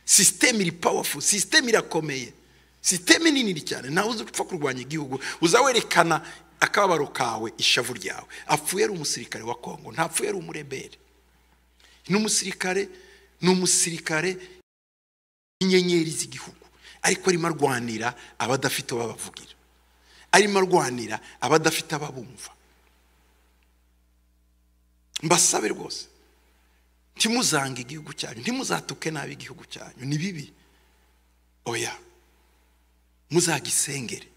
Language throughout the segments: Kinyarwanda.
System iri powerful, system irakomeye, system nini cyane. Nawe uzi upfa kurwanya igihugu uzawerekana akababaro kawe, ishavu ryawe. Apfuye ari umusirikare wa Kongo, ntapfuye ari umurebere. N'umusirikare inyenyeri z'igihugu, ariko arimo arwanira abadafite babavugira, arimo arwanira abadafite ababumva. Mbasabe rwose ntimuzange igihugu cyanyu, ntimuzatuke nabi igihugu cyanyu, ni bibi. Oya, muzagisengere.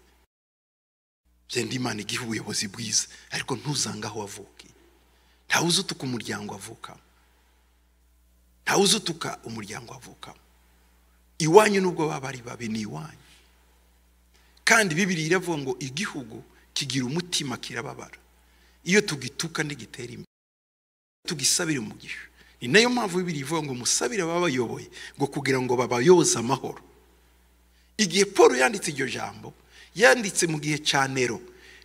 Byenda Imana igihe ubuyobozi bwiza, ariko ntuzanga aho wavukiye. Ntawuzi utuka umuryango avukamo, ntawuzi utuka umuryango avukamo. Iwanyu nubwo baba ari babi, ni iwanyu. Kandi Bibiliya iravuga ngo igihugu kigira umutima kirababara iyo tugituka ndigitera imbere, tugisabire umugisha. Ni nayo mpamvu Bibiliya ivuga ngo musabire ababayoboye ngo kugira ngo babayoze amahoro. Igihe Paul yanditse iryo jambo, yanditse mu gihe cya Nero.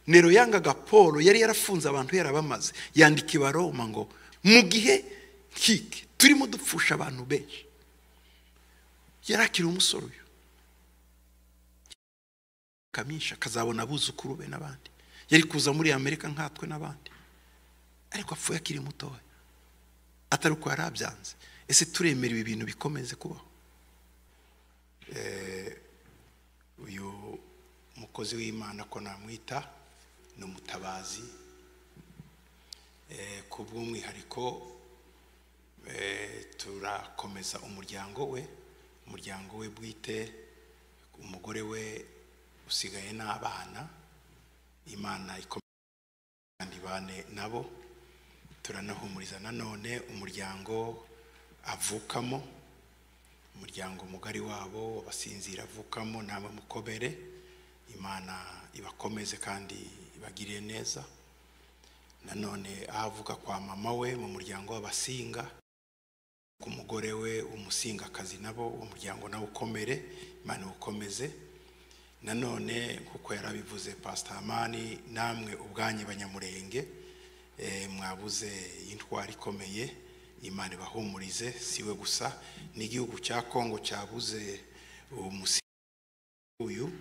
Nero yangaga Paul, yari yarafunze abantu yarabamaze. Yandika Abaroma ngo mu gihe kiki turimo dupfusha abantu benshi. Yarakira umusoro uyu kamisha kazabona abuzukuru be n'abandi. Yari kuza muri Amerika nkatwe n'abandi, ariko apfuye akiri mutoya, atari uko yarabyanze. Ese turemera ibi bintu bikomeze kubaho? Uyu mukozi w'Imana ko namwita ni umutabazi, ku bw'umwihariko turakomeza umuryango we bwite, umugore we usigaye n'abana. Imana ikomeye kandi bane nabo. Turanahumuriza nanone umuryango avukamo, umuryango mugari wabo basinzira avukamo, namwe mukobere. Imana ibakomeze kandi ibagiriye neza. Nanone avuga kwa mama we mu muryango w'abasinga, ku mugore we umusingakazi nabo umuryango nawe ukomere, Imana ukomeze. Nanone kuko yarabivuze Pastor Amani, namwe ubwanyi Banyamurenge mwabuze intwari ikomeye, Imana ibahumurize. Siwe gusa, n'igihugu cya Kongo cyabuze uyu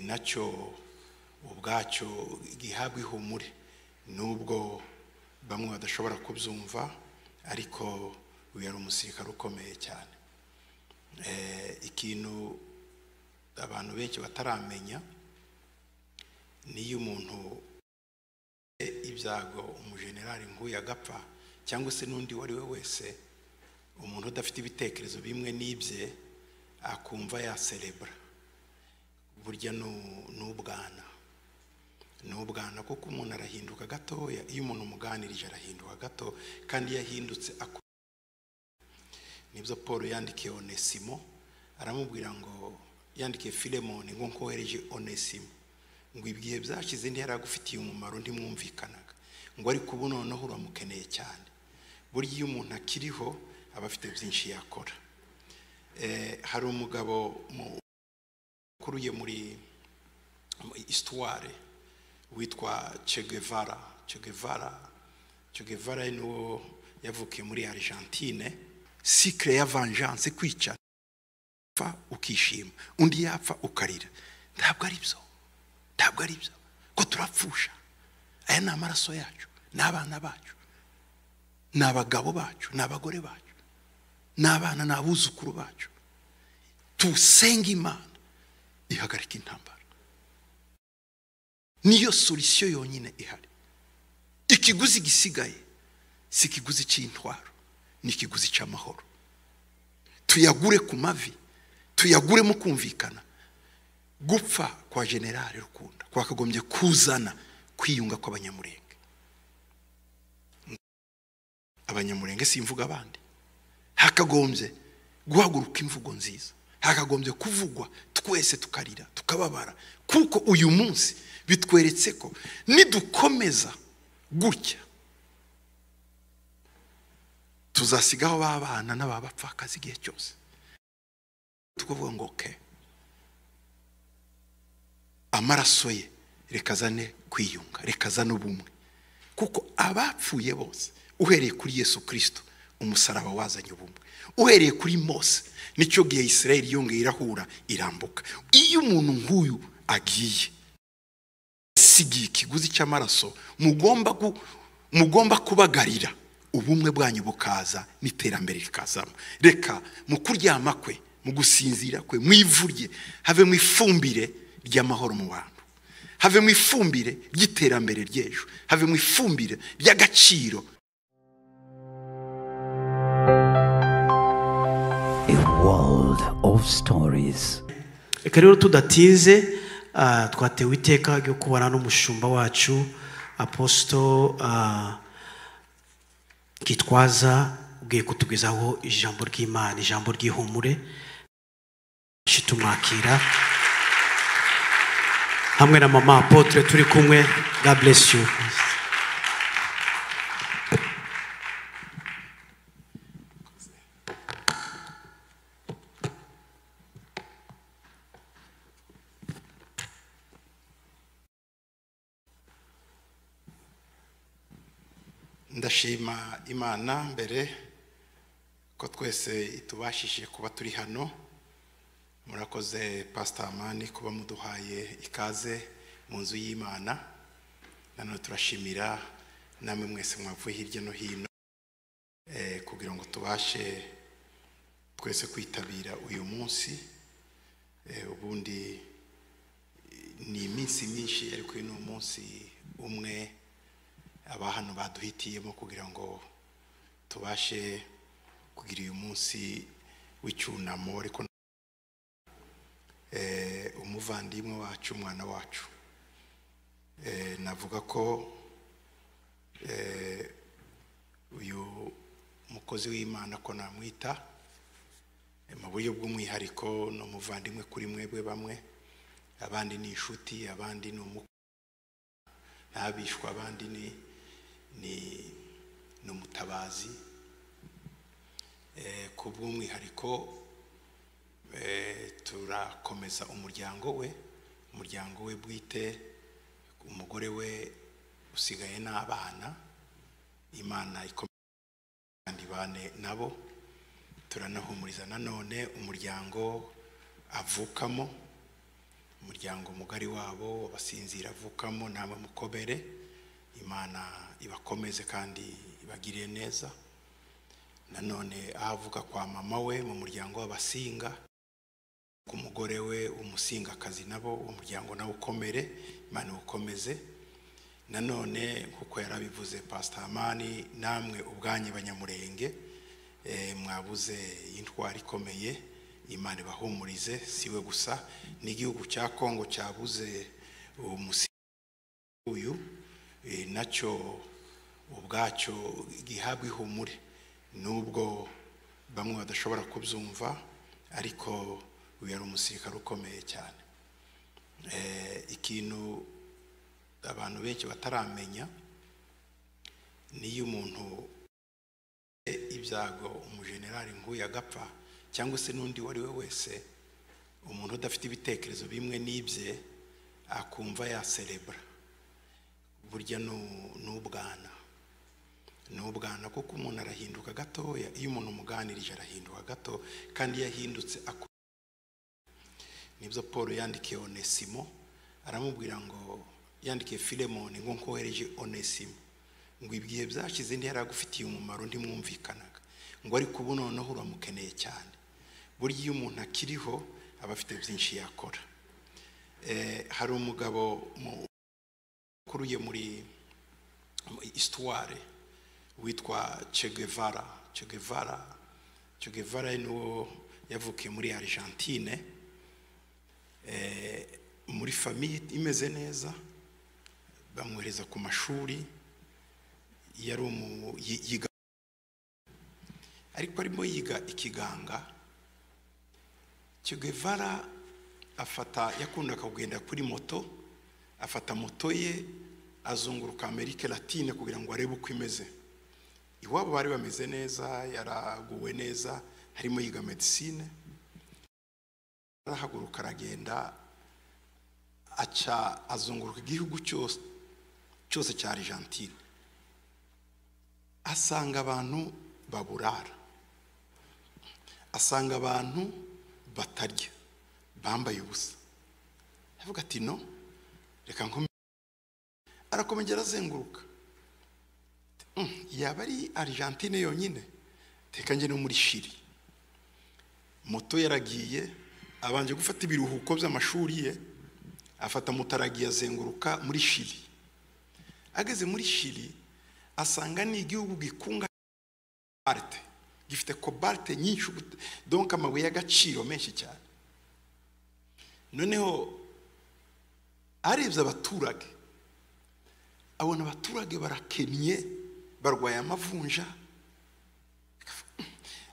nacyo ubwacyo gihabwa ihumure, nubwo bamwe badashobora kubyumva, ariko uyu ari umusirikare ukomeye cyane. Ikintu abantu benshi bataramenya, niyo umuntu ibyago umujenerali nk'uyu agapfa, cyangwa se n'undi wari we wese, umuntu udafite ibitekerezo bimwe n'ibye akumva yaserebra, burya n'ubwana kuko umuntu arahinduka gatoya. Iyo umuntu umuganirije arahinduka gato, kandi yahindutse nibyo Paul yandikiye Onesimo, aramubwira ngo yandikiye Filemoni ngo nkohereje Onesimo, ngo ibihe byashize ndi yaragufitiye umumaro ndimwumvikanaga, ngo ariko ubu noneho uramukeneye cyane. Burya iyo umuntu akiriho aba afite byinshi yakora. Hari umugabo kuruye muri histoire witwa Che Guevara. Che Guevara niwo yavukiye muri Argentine. Cycle ya vengeance, kwica fa ukishima, undi yapfa ukarira. Ntabwo ari byo ko turapfusha. Aya ni amaraso yacu, n'abana bacu, n'abagabo bacu, n'abagore bacu, n'abana n'abuzukuru bacu. Tusenga Imana ihagarika intambara, niyo solution yonyine ihari. Ikiguzi gisigaye si ikiguzi cy'intwaro, ni ikiguzi cy'amahoro. Tuyagure ku mavi, tuyagure mu kumvikana. Gupfa kwa General Rukunda kwakagombye kuzana kwiyunga kw'Abanyamurenge. Abanyamurenge simvuga abandi, hakagombye guhaguruka imvugo nziza, hakagombye kuvugwa twese tukarira tukababara, kuko uyu munsi bitweretse ko nidukomeza gutya tuzasigaho babana n'abapfakazi igihe cyose. Tukuvuga ngo amaraso ye rekazane kwiyunga, rekazane ubumwe, kuko abapfuye bose uhereye kuri Yesu Kristo umusaraba wazanye ubumwe, uhereye kuri Mose nicyo gihe Israel yongeye irahura irambuka. Iyo umuntu nk'uyu agiye sigiye ikiguzi cy'amaraso, mugomba kubagarira ubumwe bwanyu bukaza n'iterambere rikazamo. Reka mu kuryama kwe, mu gusinzira kwe, mwivurye have mu ifumbire ry'amahoro mu bantu, have mu ifumbire ry'iterambere ry'ejo, have mu ifumbire ry'agaciro. A world of stories. Reka rero tudatinze twatewe iteka ryo kubana n'umushumba wacu Apostle Kitwaza ugiye kutugezaho ijambo ry'Imana, ijambo ry'ihumure. Shitumwakira hamwe na mama Apotre turi kumwe. God bless you. Ndashima Imana mbere ko twese itubashishije kuba turi hano. Murakoze Pastor Amani kuba muduhaye ikaze mu nzu y'Imana. Nanone turashimira namwe mwese mwavuye hirya no hino kugira ngo tubashe twese kwitabira uyu munsi. Ubundi ni iminsi myinshi ariko uyu munsi umwe abantu baduhitiyemo kugira ngo tubashe kugira uyu munsi w'icyunamo. Ariko umuvandimwe wacu, umwana wacu, navuga ko uyu mukozi w'Imana ko namwita mu buryo bw'umwihariko no muvandimwe kuri mwebwe bamwe, abandi ni inshuti, abandi ni ntabishwa, abandi ni umutabazi. Ku bw'umwihariko turakomeza umuryango we bwite, umugore we usigaye n'abana. Imana ikomeze kandi bane nabo. Turanahumuriza nanone umuryango avukamo, umuryango mugari wabo abasinzira avukamo, namwe mukomere. Imana ibakomeze kandi ibagiriye neza. Nanone ahavuka kwa mama we mu muryango w'abasinga, ku mugore we umusingakazi, nabo umuryango nawe ukomere, Imana ukomeze. Nanone kuko yarabivuze Pastor Amani, namwe ubwanyu Banyamurenge mwabuze intwari ikomeye, Imana ibahumurize. Siwe gusa n'igihugu cya Kongo cyabuze uyu nacyo ubwacyo gihabwa ihumure, nubwo bamwe badashobora kubyumva, ariko uyu yari umusirikare ukomeye cyane. Ikintu abantu benshi bataramenya niyo umuntu ibyago umujenerali nk'uyu agapfa, cyangwa se n'undi wari we wese, umuntu udafite ibitekerezo bimwe n'ibye akumva yaserebra, burya n'ubwana kuko umuntu arahinduka gatoya. Iyo umuntu umuganirije arahinduka gato, kandi yahindutse nibyo Paul yandikiye Onesimo, aramubwira ngo yandikiye Filemoni ngo nkohereje Onesimo, ngo ibihe byashize ndi yaragufitiye umumaro ntimwumvikanaga, ngo ariko ubu noneho uramukeneye cyane. Burya iyo umuntu akiriho aba afite byinshi yakora. Hari umugabo kuruye muri histoire witwa Che Guevara. Che Guevara niwo yavukiye muri Argentine, muri famille imeze neza, bamwohereza ku mashuri, yari yiga, ariko arimo yiga ikiganga. Che Guevara yakundaga kugenda kuri moto, afata moto ye azunguruka Amerika Latine kugira ngo arebe uko imeze. Iwabo bari bameze neza, yaraguwe neza, harimo yiga medicine. Arahaguruka aragenda aca azunguruka igihugu cyose cya Argentine, asanga abantu baburara, asanga abantu batarya bambaye ubusa. Avuga ati no, reka nkomeze. Arakomeza azenguruka. Yaba ari Argentine yonyine, teka nje no muri Chili. Moto yaragiye, abanje gufata ibiruhuko by'amashuri ye, afata moto aragiye azenguruka muri Chili. Ageze muri Chili asanga ni igihugu gikunga cobalt, gifite cobalt nyinshi, donc amabuye y'agaciro menshi cyane. Noneho arebye abaturage, abona abaturage barakennye, barwaye amavunja.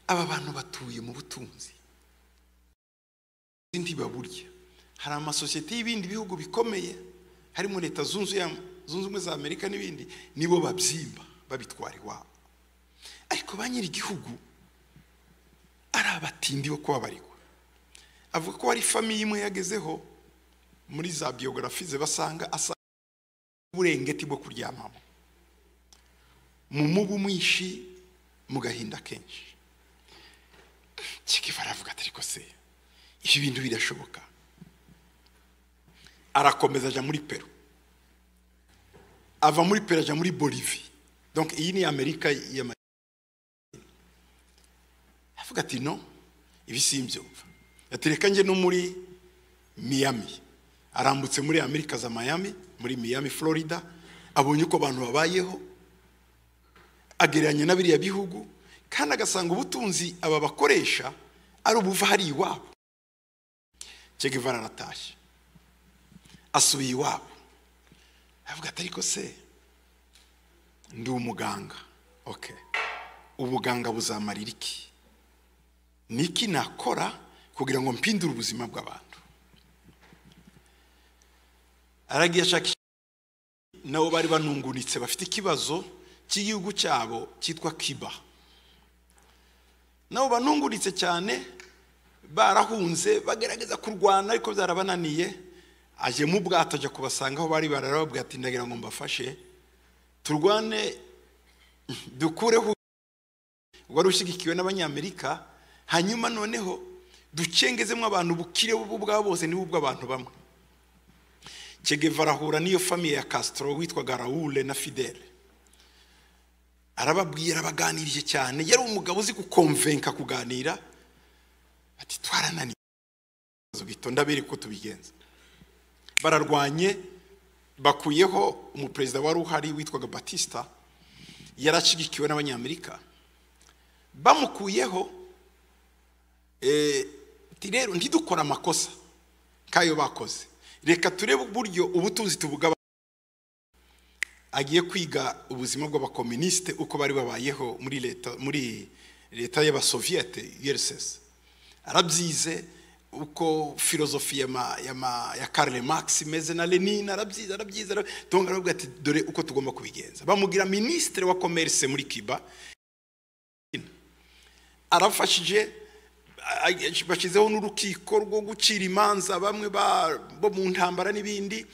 Aba bantu batuye mu butunzi, indi baburya. Hari amasosiyete y'ibindi bihugu bikomeye, harimo Leta Zunze Ubumwe za Amerika n'ibindi, nibo babyimba babitwara iwabo. Ariko ba nyiri igihugu ari abatindi bo kubabarirwa. Avuga ko hari famiye imwe yagezeho muri za biography ze, basanga uburengeti bwo kuryamamo, mu mubu mwinshi, mu gahinda kenshi. Kikiva aravuga ati ariko se ibi bintu birashoboka? Arakomeza aja muri Peru, ava muri Peru aja muri Bolivie. Donc iyi ni Amerika ya avuga ati no, ibi simbyumva. Yatereka nje no muri Miami. Arambutse muri Amerika za Miami, muri Miami Florida, abonye uko abantu babayeho, agereranya na biriya bihugu, kandi agasanga ubutunzi aba bakoresha ari ubuva hari iwabo. Che Guevara aratashye, asubiye iwabo. Avuga ati ariko se ndi umuganga, okay, ubuganga buzamarira iki? Niki nakora kugira ngo mpindure ubuzima bw'abantu? Aragiye ashaka nabo bari banungunitse, bafite ikibazo cy'igihugu cyabo cyitwa Cuba. Nabo banungunitse cyane, barahunze bagerageza kurwana ariko byarabananiye. Aje mu bwato ajya kubasanga aho bari, bararababwira ati ndagira ngo mbafashe turwane dukureho wari ushigikiwe n'Abanyamerika, hanyuma noneho ducengezemo abantu bukire bwabo bose n'ubwo abantu bamwe. Che Guevara ahura n'iyo famiye ya Castro witwaga Raúl na Fidel. Arababwira, baganirije cyane, yari umugabo uzi kukonvenka kuganira. Ati twaranani bitonda bere ko tubigenza. Bararwanye, bakuyeho umuperezida wari uhari witwaga Batista, yarashigikiwe n'Abanyamerika. Bamukuyeho rero ntidukora amakosa kayo bakoze, reka turebe uburyo ubutunzi tubugaba. Agiye kwiga ubuzima bw'abakomuniste uko bari babayeho muri leta y'abasoviete URSS. Arabyize uko filozofi ya Karl Marx imeze na Lenin, arabyize donc aravuga ati dore uko tugomba kubigenza. Bamugira ministre wa commerce muri Cuba. Arafashije, bashizeho n'urukiko rwo gucira imanza bamwe bo mu ntambara n'ibindi.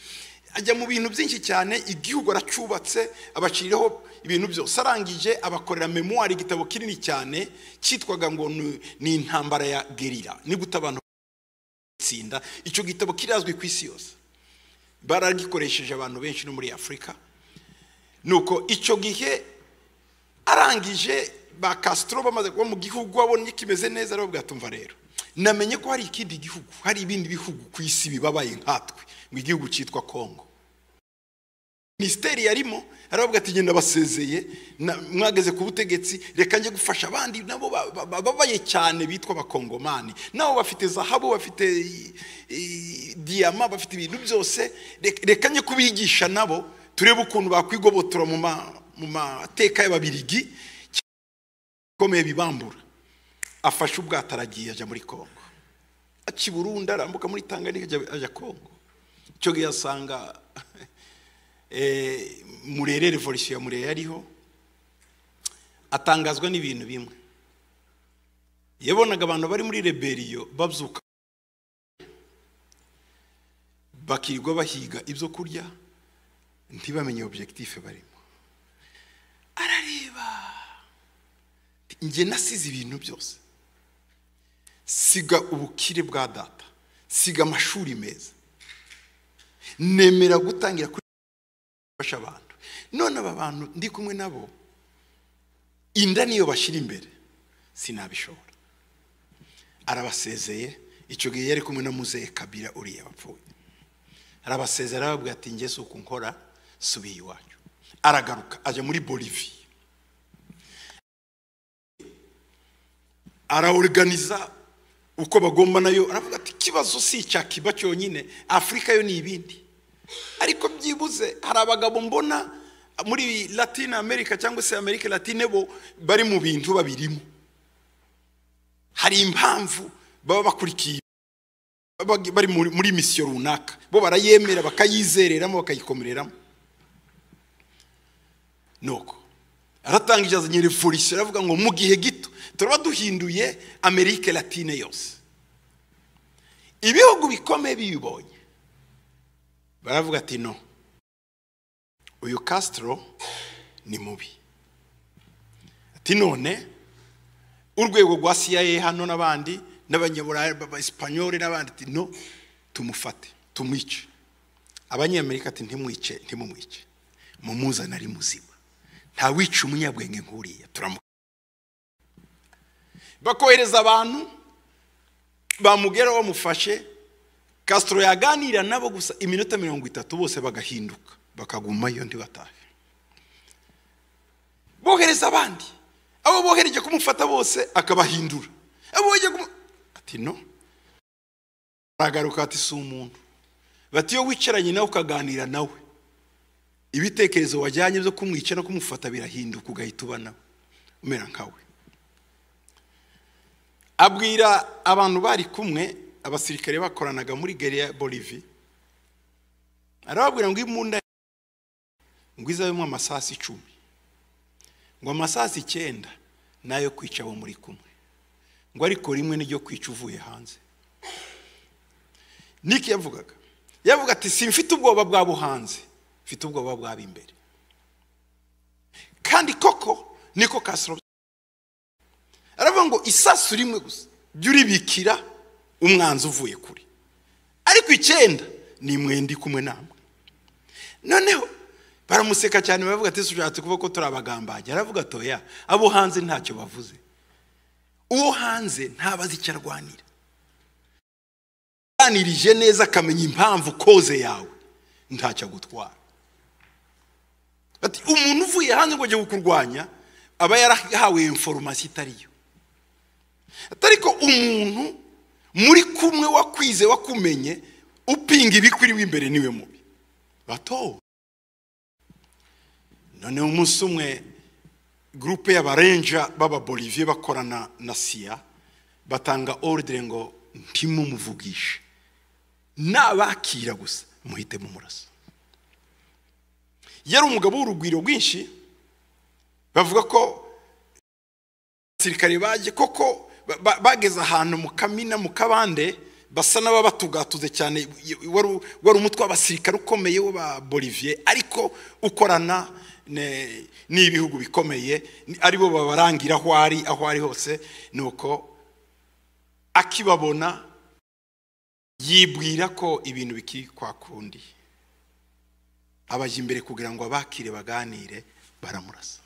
Ajya mu bintu byinshi cyane, igihugu aracubatse, abaciriho ibintu byose. Arangije abakorera memoire, igitabo kinini cyane cyitwaga ngo ni intambara ya guerilla, ni gute abantu tsinda. Icyo gitabo kirazwi ku isi yose, baragikoresheje abantu benshi no muri Afrika. Nuko icyo gihe arangije, ba Castro bamaze kuba mu gihugu, abonye kimeze neza, aravuga tumva rero namenye ko hari ikindi gihugu, hari ibindi bihugu ku isi bibabaye nkatwe, mu gihugu cyitwa Congo. Ministeri yarimo aravuga ati genda basezeye, mwageze ku butegetsi, reka nje gufasha abandi nabo babaye cyane bitwa abakongomani. Nabo bafite zahabu, bafite diama, bafite ibintu byose, reka nje kubigisha nabo, turebe ukuntu bakwigobotora mu mateka y'Ababirigi komeye bibambura. Afashe ubwato aragiye aja muri Kongo, aci Burundi, arambuka muri Tanganyika aja Kongo. Cyo gihe asanga Murere, revolution ya Murere yariho. Atangazwa n'ibintu bimwe, yabonaga abantu bari muri rebellion babyuka bakirwa bahiga ibyo kurya, ntibamenye objectif barimo. Arareba, nge nasize ibintu byose, siga ubukire bwa data, siga amashuri meza, nemera gutangira gufasha abantu. None aba bantu ndi kumwe nabo inda niyo bashira imbere, sinabishobora. Arabasezeye, icyo gihe yari kumwe na Muzehe Kabila uriya wapfuye. Arabasezera arababwira ati nge suko nkora, subiye iwacu. Aragaruka aje muri Bolivia, araorganiza uko bagomba nayo. Aravuga ati kibazo si cya kiba cyonyine, Afrika yo ni ibindi. Ariko byibuze hari abagabo mbona muri Latin America cyangwa se America Latine bo bari mu bintu babirimo. Hari impamvu baba bakurikiye, bari muri mission runaka, bo barayemera bakayizereramo bakayikomereramo. Nuko aratangije azanye revolution, aravuga ngo mu gihe gito turaba duhinduye Amerika Latine yose. Ibihugu bikomeye bibonye baravuga ati no, uyu Castro ni mubi. Ati none urwego rwa CIA hano n'abandi n'abanyaburayi b'Abanyespanyol n'abandi ati no, tumufate tumwice. Abanyamerika ati ntimwice, ntimumwice, mumuzana ari muzima, nta wica umunyabwenge nkuriya. Bakohereza abantu bamugera bamufashe. Castro yaganira nabo gusa iminota 30 bose bagahinduka bakagumayo ndi batahe. Bohereza abandi, abo bohereje kumufata bose akabahindura. Abo bohereje ati no, aragaruka ati si umuntu. Bati yo wicaranye nawe ukaganira nawe, ibitekerezo wajyanye byo kumwica no kumufata birahinduka, ugahita ubana umera nkawe. Abwira abantu bari kumwe, abasirikare bakoranaga muri Guerilla Bolivia, arababwira ngo imunda ngo izabemo amasasi 10, ngo amasasi 9 nayo kwica abo muri kumwe, ngo ariko rimwe n'iryo kwica uvuye hanze. Niki yavugaga? Yavuga ati simfite ubwoba bwabo hanze, mfite ubwoba bwabo imbere. Kandi koko niko Castro aravuga ngo isasu rimwe gusa byuribikira umwanzi uvuye kuri, ariko 9 ni mwendi kumwe namwe. Noneho baramuseka cyane, baravuga ati sujate kuva ko turabagambaje. Aravuga toya, abo hanze ntacyo bavuze, uwo hanze ntabazi cyarwanira. Anirije neza akamenya impamvu koze yawe ntacyo gutwara. Ati umuntu uvuye hanze ngo je gukurwanya aba yarahawe information itariyo. Atariko umuntu muri kumwe wakwize wakumenye upinga ibikwiriwe imbere niwe mubi. Bato none umunsi umwe groupe y'abarenja baba Bolivia bakorana na CIA batanga ordre ngo ntimumuvugishe, nabakira gusa muhite mu muraso. Yari umugabo w'urugwiro rwinshi, bavuga ko sirikare baje koko bageza ahantu mu Kamina mu Kabande basa n'ababatugatuze cyane. Wari umutwe w'abasirikare ukomeye w'aba Bolivia, ariko ukorana n'ibihugu bikomeye, aribo babarangira aho ari hose. Nuko akibabona yibwira ko ibintu biki kwa kundi, abaje imbere kugira ngo abakire baganire, baramurasa.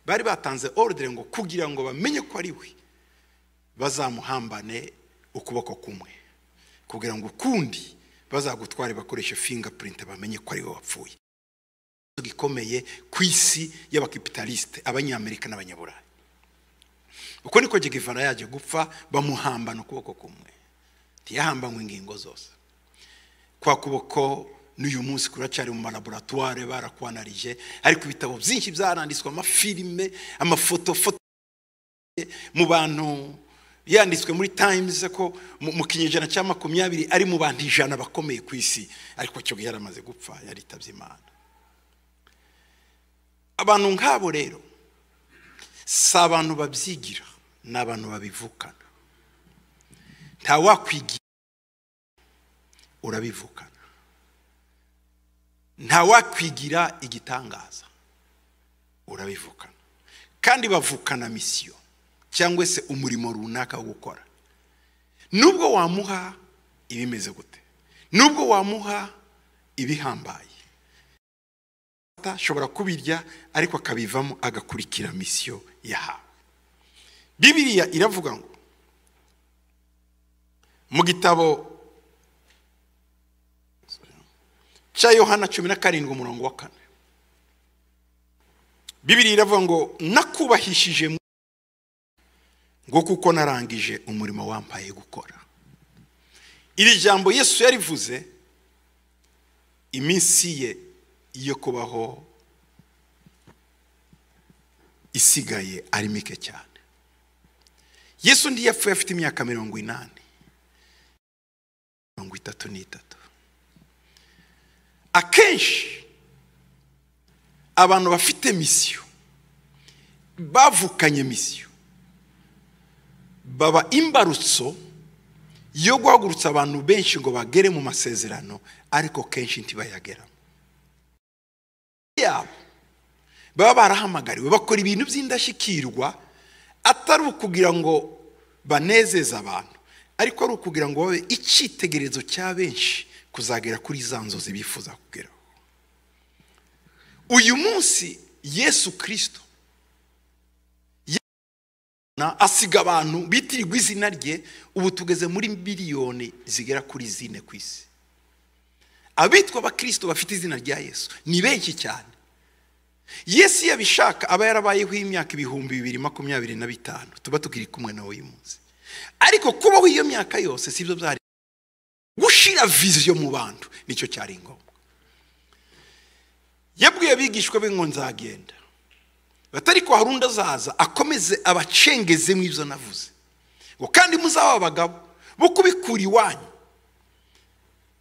Bari batanze ordre ngo kugira ngo bamenye ko ari we bazamuhambane ukuboko kumwe, kugira ngo kundi bazagutware bakoresha fingerprint bamenye ko ari we wapfuye. Gikomeye kwisi y'abakipitaliste, abanyamerika n'abanyaburayi. Uko niko Che Guevara yaje gupfa, bamuhambana ukuboko kumwe, tiyahambanywe ingingo zose. Kwa kuboko n'uyu munsi kuracari mu laboratoire barakwanarije, ariko ibitabo byinshi byaranditswe, amafilme, amafoto mu bantu yanditswe muri Times ko mu kinyejana cya 20 ari mu bantu 100 bakomeye ku isi, ariko cyo yaramaze gupfa, yaritavye Imana. Abantu nkabo rero si abantu babyigira, n'abantu babivukana. Nta wakwigira, urabivukana. Nta wakwigira igitangaza, urabivukana. Kandi bavukana mission cyangwa se umurimo runaka wo gukora. nubwo wamuha ibimeze gute, nubwo wamuha ibihambaye, ashobora kubirya ariko akabivamo agakurikira misiyo yahawe. Bibiliya iravuga ngo mu gitabo cya Yohana 17:4, Bibiliya iravuga ngo nakubahishije ngo kuko narangije umurimo wampaye gukora. Iri jambo Yesu yarivuze iminsi ye iyo kubaho isigaye ari mike cyane. Yesu ntiyapfuye afite imyaka 83. Akenshi abantu bafite misiyo, bavukanye misiyo, baba imbarutso yo guhagurutsa abantu benshi ngo bagere mu masezerano, ariko kenshi ntibayageramo. Baba barahamagariwe bakora ibintu by'indashyikirwa, atari ukugira ngo banezeze abantu, ariko ari ukugira ngo babe icyitegererezo cya benshi kuzagera kuri za nzozi bifuza kugeraho. Uyu munsi Yesu Kristo asiga abantu bitirirwa izina rye, ubu tugeze muri miliyoni zigera kuri 4 ku isi. Abitwa abakristo bafite izina rya Yesu ni benshi cyane. Yesu yabishaka aba yarabayeho imyaka 2025 tuba tukiri kumwe nawe uyu munsi. Ariko kubaho iyo myaka yose sibyo byari gushira vision mu bantu, nicyo cyari ngombwa. Yabwiye abigishwa be ngo nzagenda, batari ko harunda zaza akomeze abacengeze mu ivyo navuze, ngo kandi muzaba abagabo bo kubikura iwanyu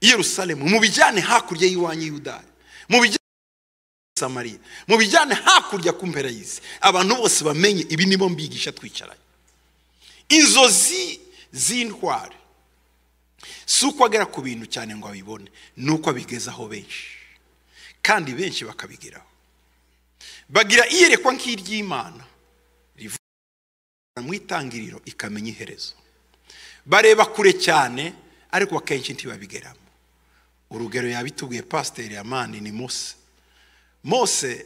i Yerusalemu, mu bijyane hakurya y'iwanyu Yudaya, mu bijyane Samariya, mu bijyane hakurya ku mpera y'isi, abantu bose bamenye ibi nibo mbigisha twicaranye. Inzozi z'intwari si uko agera ku bintu cyane ngo abibone, nuko abigezaho benshi, kandi benshi bakabigeraho. Bagira iyerekwa nk'iry'Imana rivuga mu itangiriro ikamenya iherezo. Bareba kure cyane ariko akenshi ntibabigeramo. Urugero yabitubwiye Pasiteri Amani ni Mose. Mose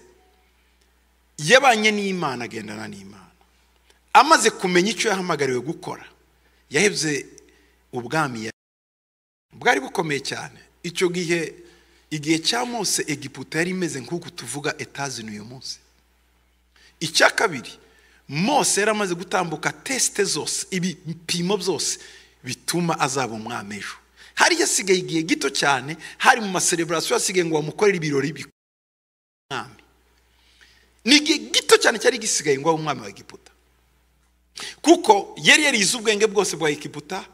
yabanye n'Imana, agendana n'Imana, amaze kumenya icyo yahamagariwe gukora, yahebye ubwami bwari bukomeye cyane. Icyo igihe cya Mose Egiputa yari imeze nk'uko tuvuga Etazini uyu munsi. Icya kabiri, Mose yari amaze gutambuka teste zose, ibipimo byose bituma azaba umwami ejo. Hari yasigaye igihe gito cyane, hari mu macelebration yasigaye ngo bamukorere ibirori by'umwami. Ni igihe gito cyane cyari gisigaye ngo umwami wa Egiputa, kuko yari yarize ubwenge bwose bwa Egiputa.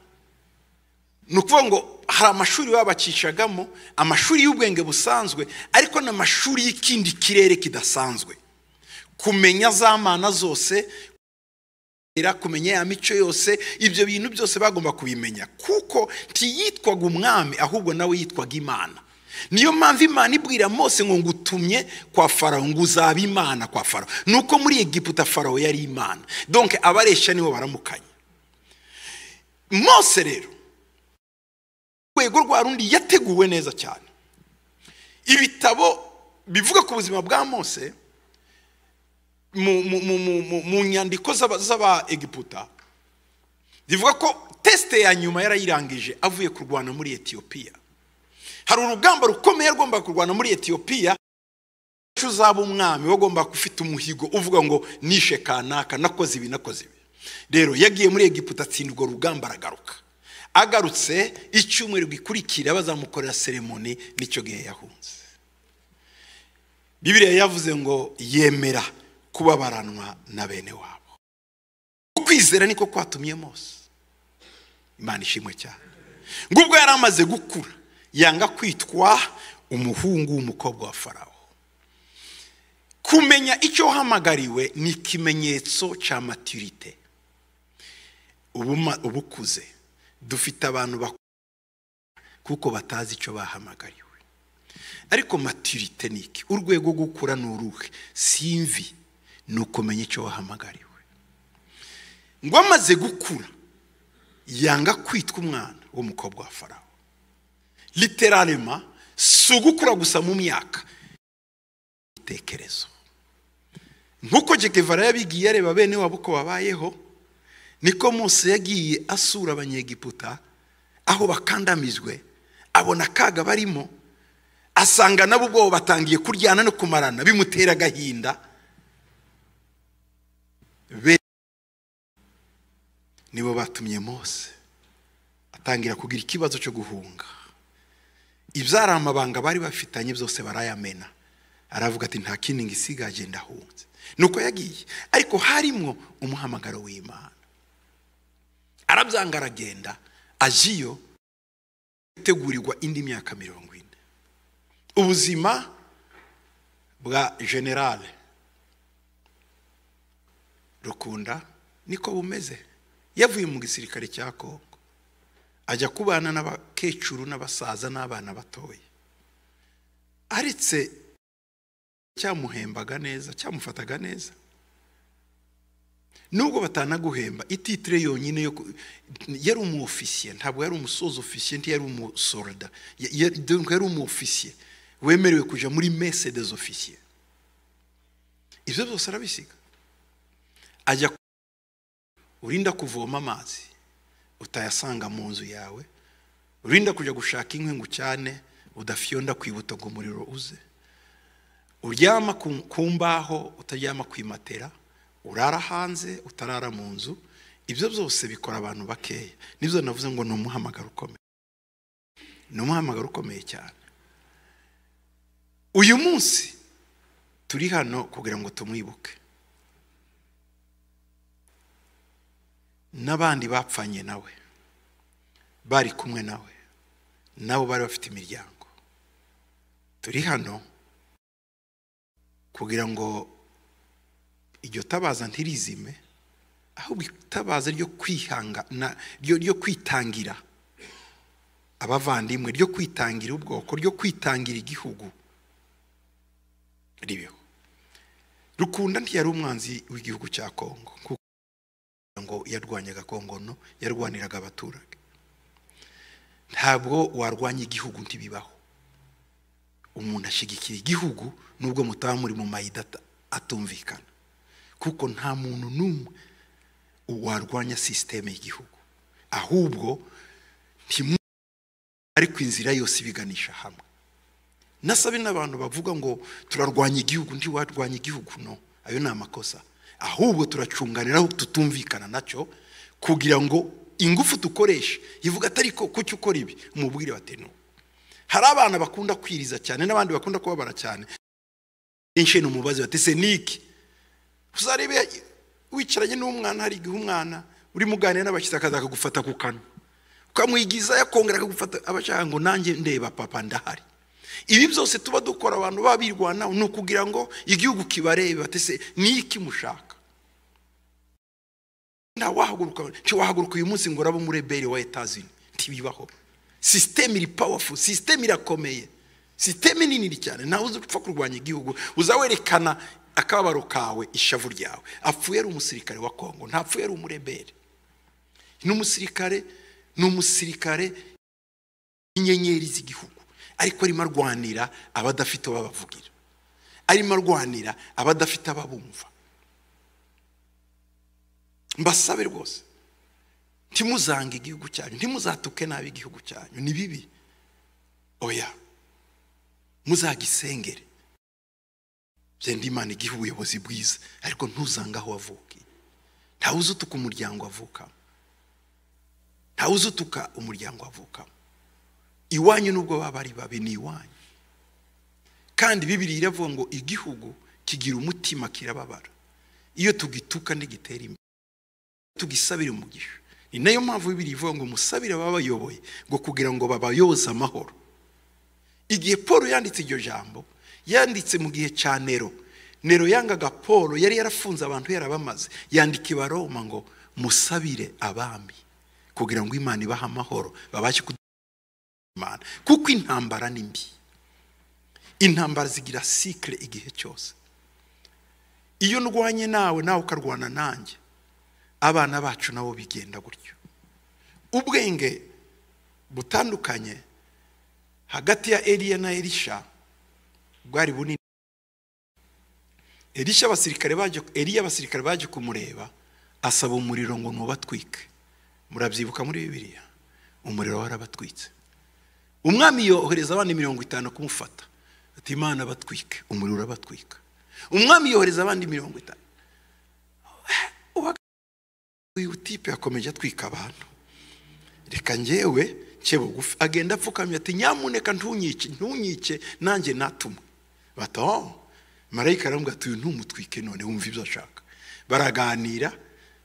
Nukuvuga ngo hari amashuri babacishagamo, amashuri y'ubwenge busanzwe, ariko n'amashuri y'ikindi kirere kidasanzwe. Kumenya za mana zose, kumenya ya mico yose, ibyo bintu byose bagomba kubimenya, kuko ntiyitwaga umwami ahubwo nawe yitwaga Imana. Niyo mpamvu Imana ibwira Mose ngo ngutumye kwa Farawo, ngo uzaba Imana kwa Farawo. Nuko muri Egiputa Farawo yari Imana, donc abaresha nibo baramukanye. Mose rero rwego rwa rundi yateguwe neza cyane. Ibitabo bivuga ku buzima bwa Mose mu nyandiko z'aba Egiputa zivuga ko teste ya nyuma yarayirangije avuye kurwana muri Ethiopia. Hari urugamba rukomeye rugomba kurwana muri Ethiopia, uzaba umwami wagomba gufita umuhigo uvuga ngo nishe kanaka, nakoze ibi. Rero yagiye muri Egiputa, atsindwa rugamba, aragaruka. Agarutse icyumweru gikurikira bazamukorera ceremony, nicyo gihe yahunze. Bibiliya yavuze ngo yemera kubabaranwa na bene wabo. Ukwizera niko kwatumye Mose. Imana ishimwe cyane. Ngubwo yari amaze gukura, yanga kwitwa umuhungu w'umukobwa wa Farawo. Kumenya icyo hamagariwe ni ikimenyetso cya maturité. Ubukuze dufite abantu kuko batazi icyo bahamagariwe. Ariko maturité niki? Urwego rwo gukura n'uruhe? Simvi nuko menya icyo wahamagariwe. Ngo amaze gukura yanga kwitwa umwana w'umukobwa wa Farawo. Literalement sugukura gusa mu myaka itekerezo. Nkuko Che Guevara yabigiye areba bene wabo ko babayeho, niko Mose yagiye asura abanyegiputa aho bakandamizwe, abona kaga barimo, asanga nabo ubwo batangiye kuryana no kumarana, bimutera agahinda. Nibo batumye Mose atangira kugira ikibazo cyo guhunga. Ibyari amabanga bari bafitanye byose barayamena. Aravuga ati nta kindi ngisigaje ndahunze. Nuko yagiye, ariko harimo umuhamagaro w'Imana. Arabyanga aragenda, ajiyo gutegurirwa indi myaka 40. Ubuzima bwa General Rukunda niko bumeze. Yavuye mu gisirikare cya Kongo ajya kubana n'abakecuru n'abasaza n'abana batoye. Aretse cyamuhembaga neza, cyamufataga neza. Nubwo batanaguhemba, ititre yonyine yo yari umu officier, ntabwo yari umusozo officier, yari umu soldat. Yari umu officier wemerewe kuja muri messe des officiers. Ibyo byose arabisiga. Ajya urinda kuvoma amazi utayasanga mu nzu yawe, urinda kuja gushaka inkwi ngo cyane udafyonda kwibuta ngo umuriro uze, uryama ku mbaho utaryama kwimatera, urara hanze utarara mu nzu. Ibyo byose bikora abantu bakeya. Nibyo navuze ngo ni umuhamagaro ukomeye. Ni umuhamagaro ukomeye cyane. Uyu munsi turi hano kugira ngo tumwibuke. N'abandi bapfanye nawe, bari kumwe nawe, nabo bari bafite imiryango. Turi hano kugira ngo iryo tabaza ntirizime, ahubwo itabaza ryo kwihanga ryo kwitangira abavandimwe, ryo kwitangira ubwoko, ryo kwitangira igihugu ribeho. Rukunda ntiyari umwanzi w'igihugu cya Kongo, ngo yarwanyaga Kongo, no, yarwaniraga abaturage. Ntabwo warwanya igihugu ntibibaho. Umuntu ashigikira igihugu nubwo mutaba muri mu mayidata atumvikana, kuko nta muntu numwe warwanya systeme y'igihugu, ahubwo ariko inzira yose ibiganisha hamwe. Nasabe n'abantu bavuga ngo turarwanya igihugu, ntiwarwanya igihugu, no, ayo ni amakosa. Ahubwo turacunganira aho tutumvikana nacyo, kugira ngo ingufu dukoreshe yivuga atari ko kucyo ukora ibi, umubwire bate no. Hari abana bakunda kwiriza cyane n'abandi bakunda kubabara cyane. Inshe n'umubazi bate se niki? Uzarebe wicaranye n'umwana, hari igihe umwana uri muganira n'abashitsi akaza kugufata ku kanwa, ukamwigiza yakongera akagufata, abashaka ngo nanjye ndeba papa ndahari. Ibi byose tuba dukora abantu babirwana no kugira ngo igihugu kibarebe bate se niki mushaka. Nta wahaguruka uyu munsi ngo rabo muri rebeli wa Etazini, ntibibaho. System iri powerful, system irakomeye, system nini cyane. Nawe uzupfa kurwanya igihugu, uzawerekana akabaro kawe, ishavu ryawe. Apfuye ari umusirikare wa Kongo, ntapfuye ari umurebeli. N'umusirikare inyenyeri z'igihugu, ariko arimo arwanira abadafite abavugira, arimo arwanira abadafite ababumva. Mbasabe rwose ntimuzange igihugu cyanyu, ntimuzatuke nabi igihugu cyanyu, ni bibi. Oya, muzagisengere. Byenda Imana igihe ubuyobozi bwiza, ariko ntuzanga aho wavukiye. Ntawe uzutuka umuryango wavukamo, ntawe uzutuka umuryango wavukamo. Iwanyu nubwo baba ari babi, ni iwanyu. Kandi Bibiliya iravuga ngo igihugu kigira umutima kirababara iyo tugituka ndigitera imbere, tugisabire umugisha. Ni nayo mpamvu Bibiliya ivuga ngo musabire ababayoboye ngo kugira ngo babayoze amahoro. Igihe Paul yanditse iryo jambo, yanditse mu gihe cya Nero. Nero yangaga Paul, yari yarafunze abantu yarabamaze, yandika i Baroma ngo musabire abami kugira ngo Imana ibahe amahoro, babashe Imana. Kuko intambara ni mbi. Intambara zigira cycle igihe cyose. Iyo ndwanye nawe ukarwana nanjye, abana bacu nabo bigenda gutyo. ubwenge butandukanye hagati ya Eliya na Elisha bwari bunini. Eliya abasirikare baje kumureba, asaba umuriro ngo nubatwike. Murabyibuka muri Bibiliya, umuriro warabatwitse. Umwami yohereza abandi 50 kumufata, ati Imana batwike, umuriro urabatwika. Umwami yohereza abandi 50. Uyu tipe akomeje atwika abantu. Reka njyewe bugufi agenda apfukamye ati nyamuneka ntunyice nanjye natuma. Bato marayika arambwira ati uyu ntumutwike none wumva ibyo ashaka. Baraganira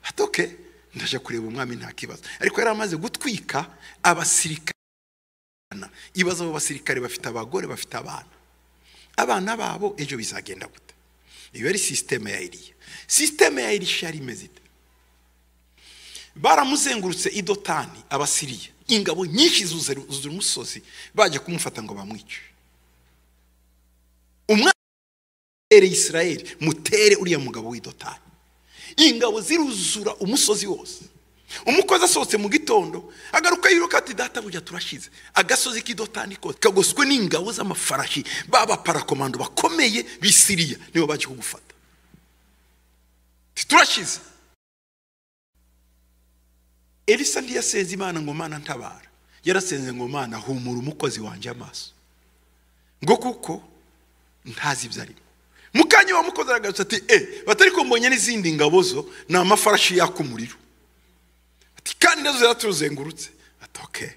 atoke ndaje kureba umwami nta kibazo. Ariko yari amaze gutwika abasirikare. Ibaza abo basirikare bafite abagore bafite abana babo ejo bizagenda gute? Iyo ari systeme ya Eliya. Systeme ya Elisha yari imeze ite? Baramuzengurutse i Dotani abasiriya, ingabo nyinshi zuzura umusozi baje kumufata ngo bamwice. Umwami Israeli mutere uriya mugabo w'i Dotani. Ingabo ziruzura umusozi wose. Umukozi asohotse mu gitondo agaruka yiruka ati data bujya turashize. Agasozi k'i Dotani kose kagoswe n'ingabo z'amafarashi baba parakomando bakomeye bisiriya nibo baje kugufata. Turashize. Elisa ndiyasenze Imana ngo Mana ntabara. Yarasenze ngo Mana humura umukozi wanje amaso. Ngo kuko ntazi ibyo arimo. Mukanya wa mukozi aragatse ati batari ko mbonye n'izindi ngabo zo na amafarashi yakumuriro. Ati kandi nazo yaratuzengurutse. Ati okay.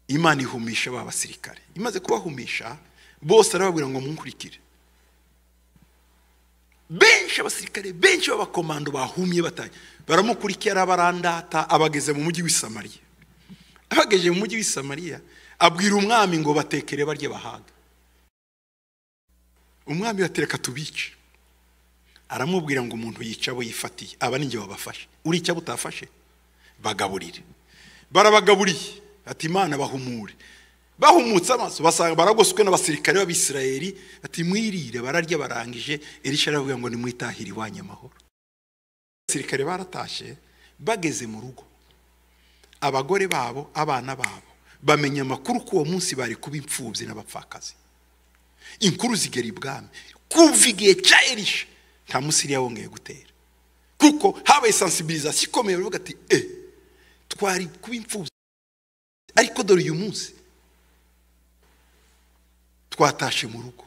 Imana ihumisha ba basirikare. Imaze kubahumisha bose arababwira ngo munkurikire. Benshi abasirikare benshi b'abakomando bahumye batanye baramukurikira barandata abageze mu mujyi w'i Samariya. Abageje mu mujyi w'i Samariya abwira umwami ngo batekere barye bahaga. Umwami yatereka tubice. Aramubwira ngo umuntu yica abo yifatiye aba ninjye wabafashe. Urica butafashe bagaburire. Barabagaburiye ati Imana bahumure. Bahumutse amaso basanga baragoswe n'abasirikare b'Abisirayeli ati mwirire bararya barangije. Elisha aravuga ngo nimwitahire iwanye amahoro. Abasirikare baratashe bageze mu rugo. Abagore babo abana babo bamenya amakuru ko uwo munsi bari kuba imfubyi n'abapfakazi. Inkuru zigera ibwami kuva igihe cya Elisha nta musiriya wongeye gutera kuko habaye sensibilisation ikomeye bavuga ati twari kuba imfubyi ariko dore uyu munsi twatashe mu rugo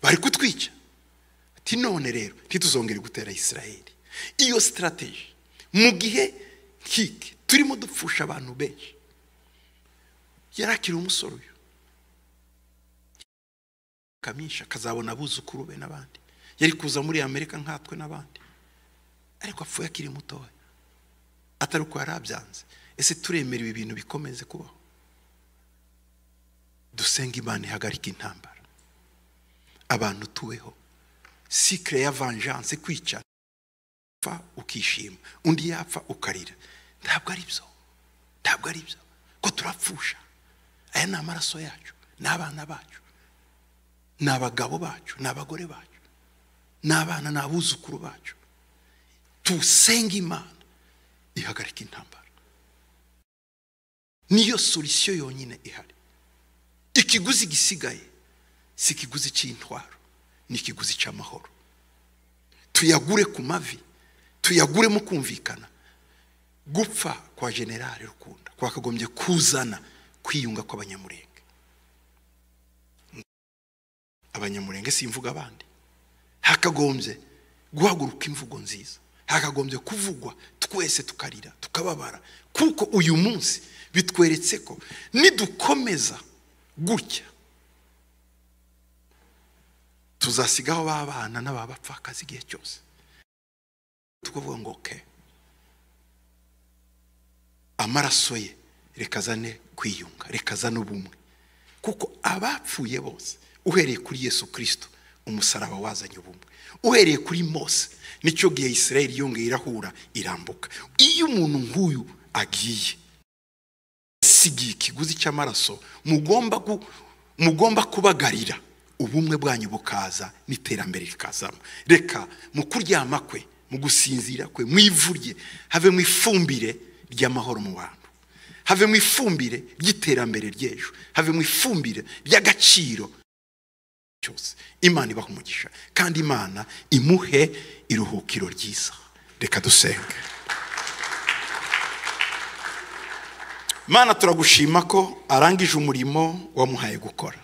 bari kutwica. Ati none rero ntituzongere gutera Isirayeli. Iyo strategy mu gihe kike turimo dupfusha abantu benshi. Yarakira umusoro uyu kamisha kazabona abuzukuru be n'abandi. Yari kuza muri Amerika nkatwe n'abandi ariko apfuye akiri mutoya atari uko yarabyanze. Ese turemera ibi bintu bikomeze kubaho? Dusenga Imana ihagarika intambara abantu tuweho. Cycle ya vengeance kwica fa ukishima undi yapfa ukarira ntabwo ari byo ko turapfusha. Aya ni amaraso yacu n'abana bacu n'abagabo bacu n'abagore bacu n'abana n'abuzukuru bacu. Tusenga Imana ihagarika intambara. Niyo solution yonyine ihari. Ikiguzi gisigaye si ikiguzi cy'intwaro ni ikiguzi cy'amahoro. Tuyagure ku mavi, tuyagure mu kumvikana. Gupfa kwa General Rukunda kwakagombye kuzana kwiyunga kw'abanyamurenge. Abanyamurenge simvuga abandi. Hakagombye guhaguruka imvugo nziza. Hakagombye kuvugwa twese tukarira tukababara kuko uyu munsi bitweretse ko nidukomeza gutya tuzasigaho babana n'abapfakazi igihe cyose. Tukuvuga ngo okay, amaraso ye rekazane kwiyunga, rekazane ubumwe kuko abapfuye bose uhereye kuri Yesu Kristo umusaraba wazanye ubumwe. Uhereye kuri Mose nicyo gihe Isirayeli yongeye irahura irambuka. Iyo umuntu nk'uyu agiye sigiye ikiguzi cy'amaraso mugomba kubagarira ubumwe bwanyu bukaza n'iterambere rikazamo. Reka mu kuryama kwe mu gusinzira kwe, mu ivu rye have mu ifumbire ry'amahoro mu bantu, have mu ifumbire ry'iterambere ry'ejo, have mu ifumbire ry'agaciro cyose. Imana ibaha umugisha kandi Imana imuhe iruhukiro ryiza. Reka dusenge. Mana, turagushima ko arangije umurimo wamuhaye gukora,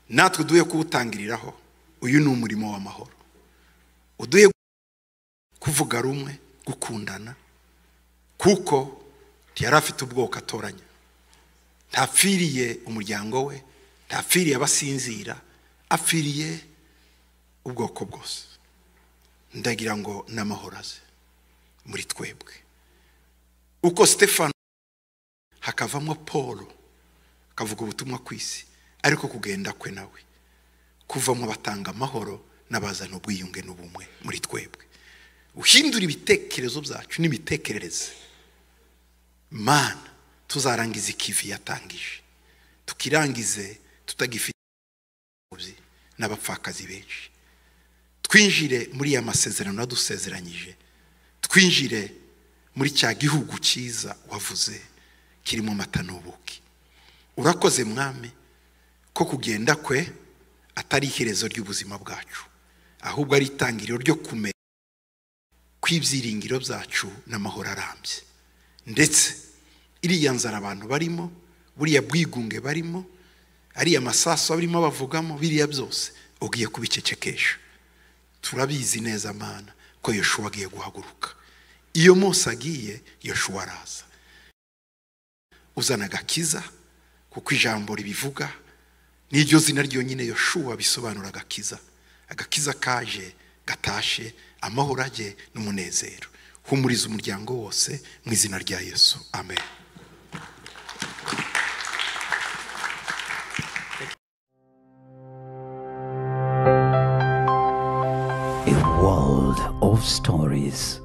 natwe duhe kuwutangiriraho. Uyu ni umurimo w'amahoro, uduhe kuvuga rumwe, gukundana, kuko ntiyari afite ubwoko atoranya, ntapfiriye umuryango we, ntapfiriye abasinzira, apfiriye ubwoko bwose. Ndagira ngo n'amahoro aze muri twebwe, uko Stefano hakavamo Paul akavuga ubutumwa ku isi, ariko kugenda kwe nawe kuvamo batanga amahoro n'abazana ubwiyunge n'ubumwe muri twebwe. Uhindura ibitekerezo byacu n'imitekerereze. Mana, tuzarangiza ikivi yatangije, tukirangize tutagifite n'abapfakazi benshi. Twinjire muri ya masezerano adusezeranyije, twinjire muri cya gihugu cyiza wavuze kirimo amata n'ubuki. Urakoze Mwami ko kugenda kwe atari iherezo ry'ubuzima bwacu, ahubwo ari itangiriro ryo kumenya kw'ibyiringiro byacu n'amahoro arambye. Ndetse iriya nzara abantu barimo, buriya bwigunge barimo, ariya masaso barimo bavugamo, biriya byose ugiye kubicecekesha. Turabizi neza Mana ko Yoshua agiye guhaguruka. Iyo Mose agiye, Yoshua araza, uzana agakiza, kuko ijambo ribivuga. N'iryo zina ryonyine Yoshua bisobanura agakiza. Agakiza kaje gatashe amahoro aje n'umunezero. Humuriza umuryango wose mu izina rya Yesu, amen. A world of stories.